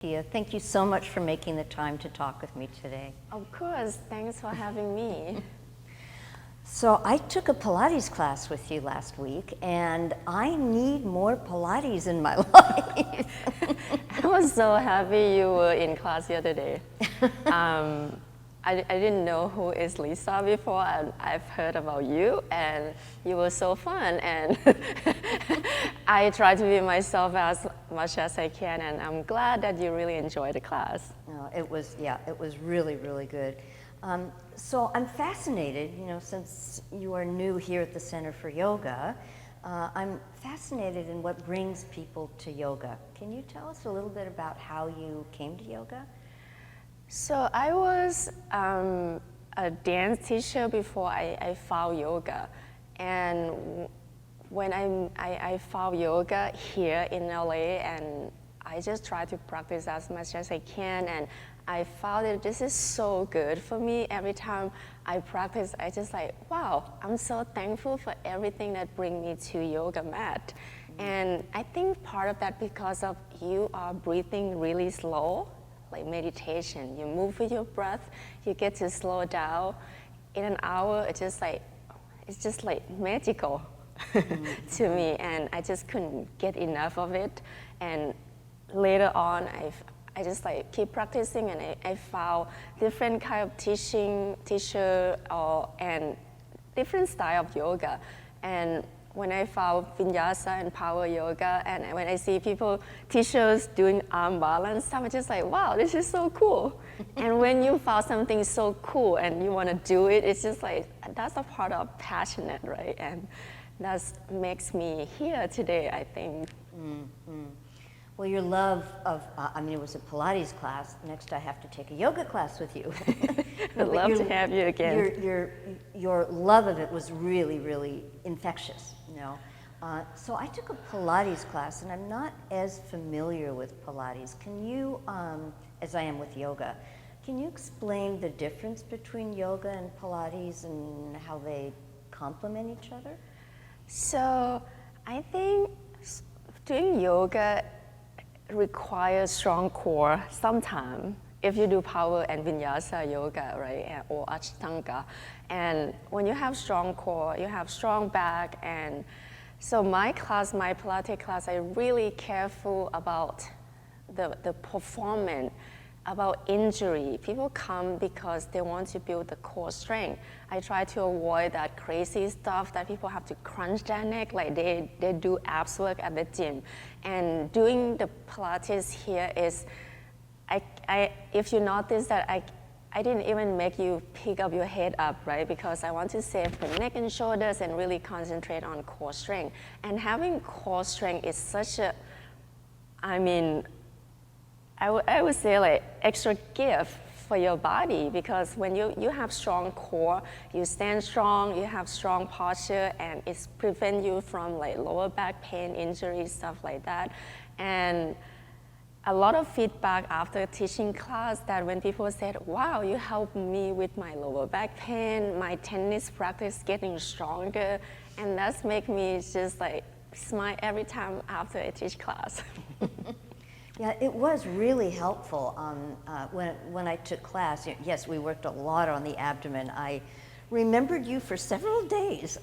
Tia, thank you so much for making the time to talk with me today. Of course, thanks for having me. So I took a Pilates class with you last week, and I need more Pilates in my life. I was so happy you were in class the other day. I didn't know who is Lisa before, and I've heard about you, and you were so fun, and I try to be myself as much as I can, and I'm glad that you really enjoyed the class. It was really, really good. So I'm fascinated, since you are new here at the Center for Yoga, I'm fascinated in what brings people to yoga. Can you tell us a little bit about how you came to yoga? So I was a dance teacher before I found yoga, and when I found yoga here in LA, and I just try to practice as much as I can, and I found that this is so good for me. Every time I practice, I just like, wow, I'm so thankful for everything that brings me to yoga mat. And I think part of that because of you are breathing really slow, like meditation. You move with your breath, you get to slow down. In an hour, it's just like magical to me, and I just couldn't get enough of it. And later on, I just like keep practicing, and I found different kind of teacher and different style of yoga. And when I found vinyasa and power yoga, and when I see teachers doing arm balance stuff, I'm just like, wow, this is so cool. And when you found something so cool and you want to do it, it's just like, that's a part of passionate, right? And that makes me here today, I think. Mm-hmm. Well, your love of, it was a Pilates class. Next, I have to take a yoga class with you. I'd love to have you again. Your love of it was really, really infectious, So I took a Pilates class, and I'm not as familiar with Pilates. Can you, as I am with yoga, can you explain the difference between yoga and Pilates and how they complement each other? So I think doing yoga requires strong core sometimes if you do power and vinyasa yoga, right, or ashtanga. And when you have strong core, you have strong back. And so my Pilates class, I'm really careful about the performance, about injury. People come because they want to build the core strength. I try to avoid that crazy stuff that people have to crunch their neck, like they do abs work at the gym. And doing the Pilates here is, if you notice that I didn't even make you pick up your head up, right? Because I want to save the neck and shoulders and really concentrate on core strength. And having core strength is such a, I would say like extra gift for your body, because when you have strong core, you stand strong, you have strong posture, and it prevents you from like lower back pain, injuries, stuff like that. And a lot of feedback after teaching class that when people said, wow, you helped me with my lower back pain, my tennis practice getting stronger, and that's make me just like smile every time after I teach class. Yeah, it was really helpful when I took class. Yes, we worked a lot on the abdomen. I remembered you for several days,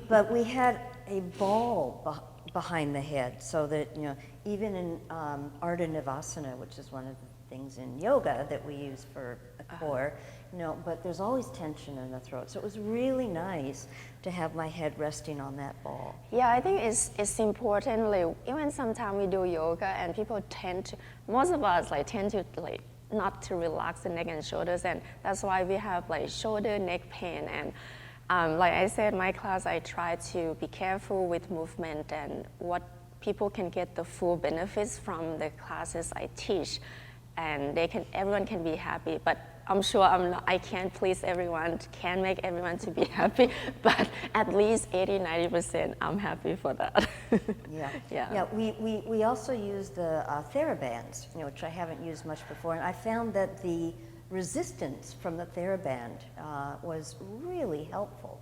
but we had a ball behind the head, so that even in Ardha Navasana, which is one of the things in yoga that we use for the core, but there's always tension in the throat. So it was really nice to have my head resting on that ball. Yeah, I think it's important. Like, even sometimes we do yoga and people most of us tend to not to relax the neck and shoulders, and that's why we have shoulder, neck pain. And like I said, in my class, I try to be careful with movement and what people can get the full benefits from the classes I teach, and everyone can be happy. But I'm sure I can't please everyone, can't make everyone to be happy, but at least 80-90% I'm happy for that. Yeah. We also use the TheraBands, which I haven't used much before, and I found that the resistance from the TheraBand was really helpful.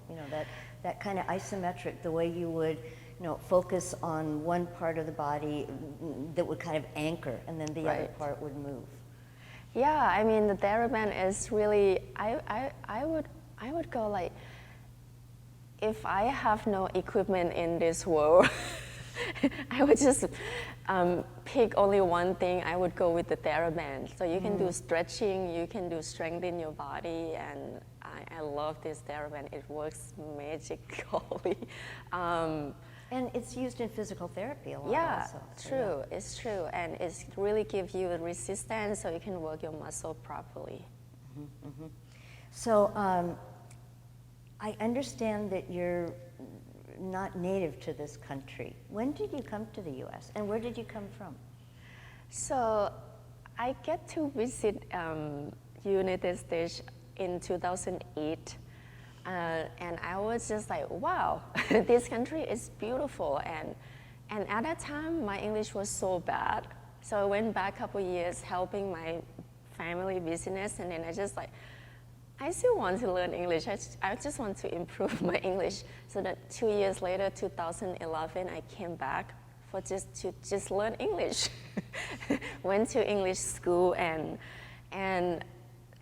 That kind of isometric, the way you would focus on one part of the body that would kind of anchor, and then the other Right. part would move. Yeah, I mean the TheraBand is really. I would go like, if I have no equipment in this world, I would just pick only one thing. I would go with the TheraBand. So you can do stretching, you can do strengthening your body, and I love this TheraBand. It works magically. And it's used in physical therapy a lot Yeah, also. So, true. It's true, and it really gives you resistance, so you can work your muscle properly. So I understand that you're not native to this country. When did you come to the U.S. and where did you come from? So I get to visit United States in 2008. And I was just like, wow, this country is beautiful. And at that time, my English was so bad. So I went back a couple years helping my family business. And then I still want to learn English. I just want to improve my English. So that 2 years later, 2011, I came back for just learn English. Went to English school and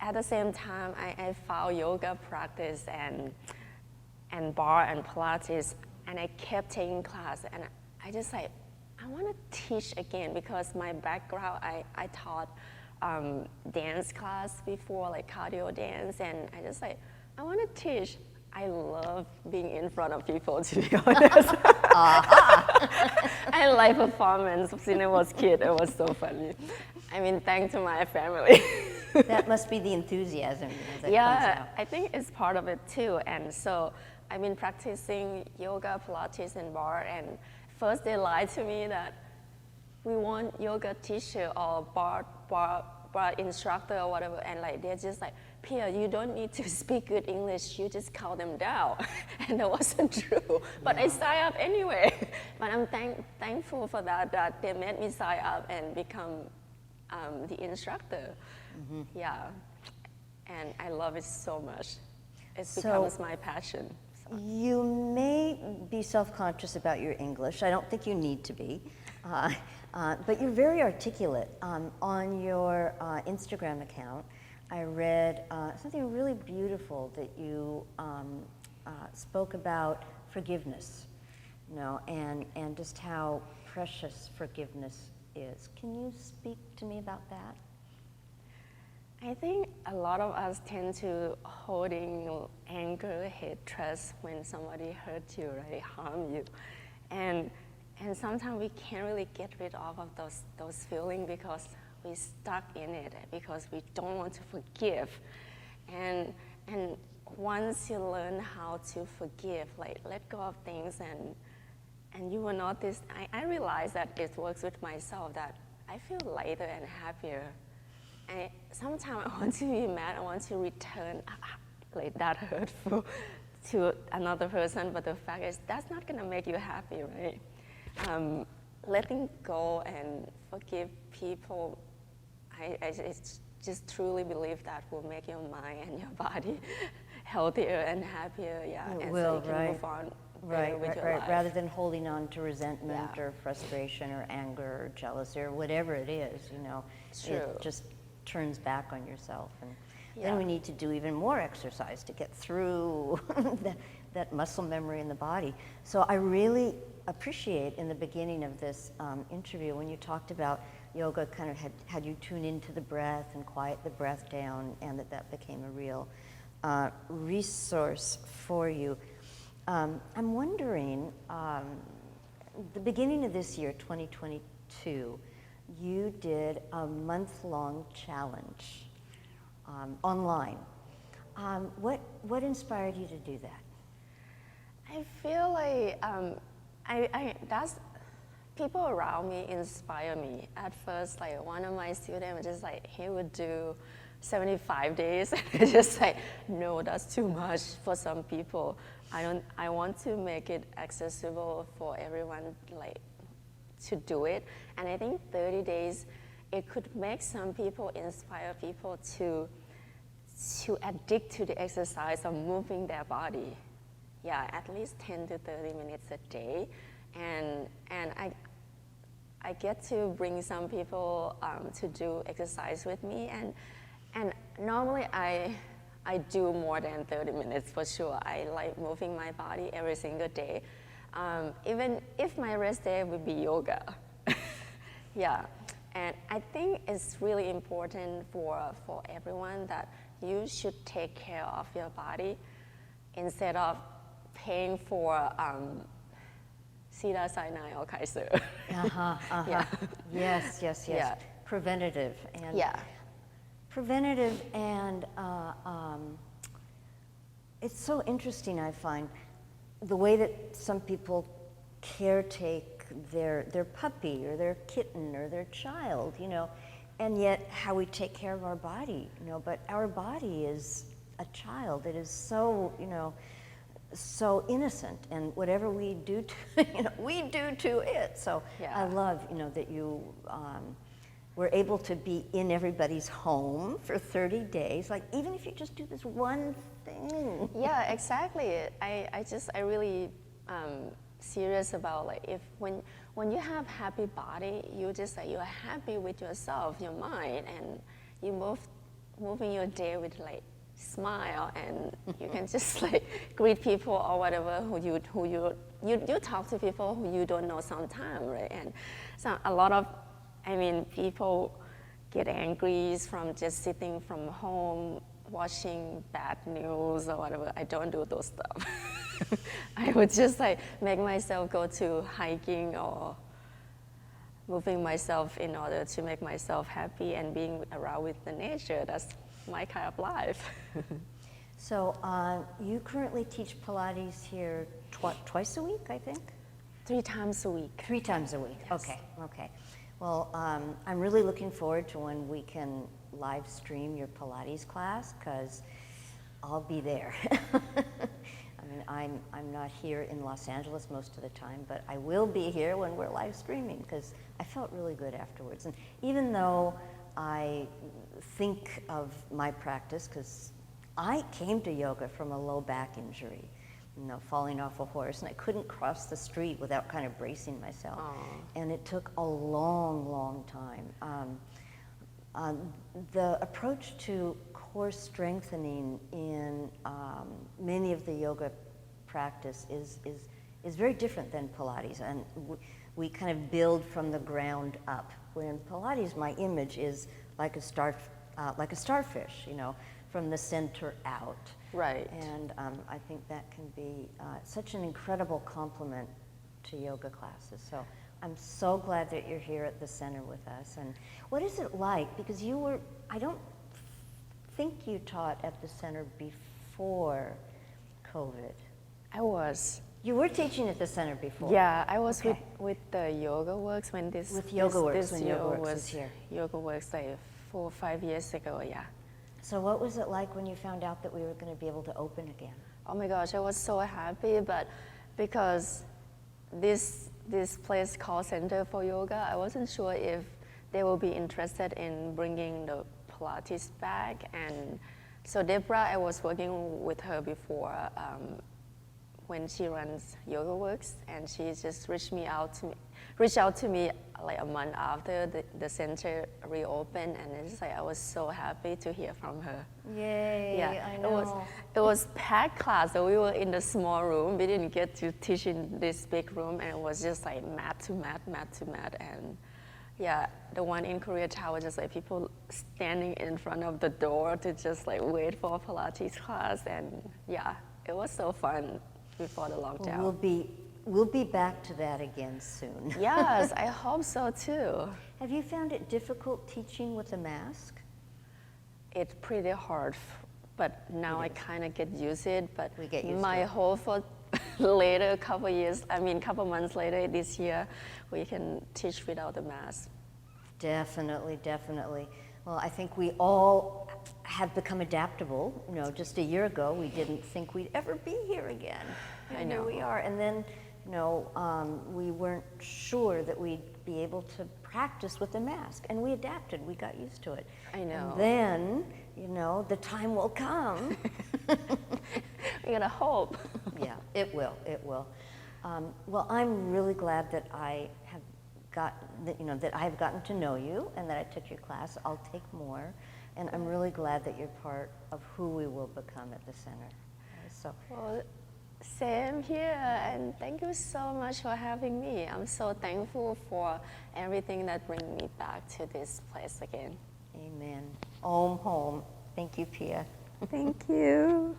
at the same time, I found yoga practice and bar and Pilates, and I kept taking class. And I just I want to teach again because my background, I taught dance class before, like cardio dance, and I want to teach. I love being in front of people, to be honest. I like performance. Since I was a kid, it was so funny. I mean, thanks to my family. That must be the enthusiasm that comes Yeah, out. I think it's part of it too. And so I've been practicing yoga, Pilates, and bar. And first they lied to me that we want yoga teacher or bar instructor or whatever. And they're just like, Pia, you don't need to speak good English. You just calm them down. And that wasn't true. But I signed up anyway. But I'm thankful for that they made me sign up and become the instructor. Yeah, and I love it so much. It becomes my passion. So. You may be self-conscious about your English. I don't think you need to be. But you're very articulate. On your Instagram account, I read something really beautiful that you spoke about forgiveness, and just how precious forgiveness is. Can you speak to me about that? I think a lot of us tend to holding anger, hatred when somebody hurts you, right, harm you, and sometimes we can't really get rid of those feelings because we're stuck in it, because we don't want to forgive, and once you learn how to forgive, let go of things, and you will notice. I realize that it works with myself, that I feel lighter and happier. And sometimes I want to be mad, I want to return that hurtful to another person, but the fact is that's not going to make you happy, right? Letting go and forgive people, I just truly believe that will make your mind and your body healthier and happier, yeah. It and will, so you can move on with your life. Rather than holding on to resentment Yeah. or frustration or anger or jealousy or whatever it is, True. it just turns back on yourself. And Yeah. then we need to do even more exercise to get through that muscle memory in the body. So I really appreciate in the beginning of this interview when you talked about yoga kind of had you tune into the breath and quiet the breath down, and that became a real resource for you. I'm wondering, the beginning of this year, 2022, you did a month-long challenge online. What inspired you to do that? I feel like that's people around me inspire me. At first, one of my students was just he would do 75 days. And it's just no, that's too much for some people. I want to make it accessible for everyone, to do it. And I think 30 days, it could make some people, inspire people to addict to the exercise of moving their body. Yeah, at least 10 to 30 minutes a day. and I get to bring some people to do exercise with me, and normally I do more than 30 minutes for sure. I like moving my body every single day, even if my rest day would be yoga. Yeah, and I think it's really important for everyone that you should take care of your body instead of paying for Sida, Sinai, or Kaiser. Yeah. Yes. Yeah. Preventative and Yeah. preventative and it's so interesting. I find the way that some people caretake their puppy or their kitten or their child, and yet how we take care of our body, But our body is a child. It is so, so innocent, and whatever we do to, we do to it. So Yeah. I love, that you were able to be in everybody's home for 30 days. Like, even if you just do this one thing. Yeah, exactly. I really serious about like if when you have happy body, you just like you're happy with yourself, your mind, and you moving your day with like smile, and you can just like greet people or whatever who you talk to people who you don't know sometime, right? And so a lot of, people get angry from just sitting from home watching bad news or whatever. I don't do those stuff. I would just like make myself go to hiking or moving myself in order to make myself happy and being around with the nature. That's my kind of life. So you currently teach Pilates here twice a week, I think? 3 times a week. 3 times a week. Yes. Okay. Well, I'm really looking forward to when we can live stream your Pilates class, because I'll be there. I'm not here in Los Angeles most of the time, but I will be here when we're live streaming, because I felt really good afterwards. And even though I think of my practice, because I came to yoga from a low back injury, falling off a horse, and I couldn't cross the street without kind of bracing myself. Aww. And it took a long, long time. The approach to core strengthening in many of the yoga practice is very different than Pilates, and we kind of build from the ground up. When Pilates, my image is like a starfish, from the center out. Right. And I think that can be such an incredible complement to yoga classes. So I'm so glad that you're here at the center with us. And what is it like? Because I don't think you taught at the center before COVID. I was. You were teaching at the center before. Yeah, I was Okay. with the Yoga Works when this With Yoga Works, this when Yoga Works was here. Yoga Works like 4 or 5 years ago. Yeah. So what was it like when you found out that we were going to be able to open again? Oh my gosh, I was so happy, but because this place called Center for Yoga, I wasn't sure if they will be interested in bringing the Pilates back. And so Deborah, I was working with her before when she runs Yoga Works, and she just reached out to me like a month after the center reopened, and it's like I was so happy to hear from her. Yay, Yeah, I know. it was packed class, so we were in the small room. We didn't get to teach in this big room, and it was just like mat to mat, and yeah, the one in Koreatown was just like people standing in front of the door to just like wait for a Pilates class, and yeah, it was so fun before the lockdown. Well, we'll be back to that again soon. Yes, I hope so too. Have you found it difficult teaching with a mask? It's pretty hard, but now I kind of get used to it. But We get used to my it. hope for couple months later this year, we can teach without the mask. Definitely. Well, I think we all have become adaptable. Just a year ago, we didn't think we'd ever be here again. I And know. Here we are. And then, we weren't sure that we'd be able to practice with the mask. And we adapted. We got used to it. I know. And then, the time will come. We gotta hope. Yeah, it will. Well, I'm really glad that I have that I have gotten to know you and that I took your class. I'll take more, and I'm really glad that you're part of who we will become at the center. So, Well, same here, and thank you so much for having me. I'm so thankful for everything that brings me back to this place again. amen. Om home. Thank you, Pia. Thank you.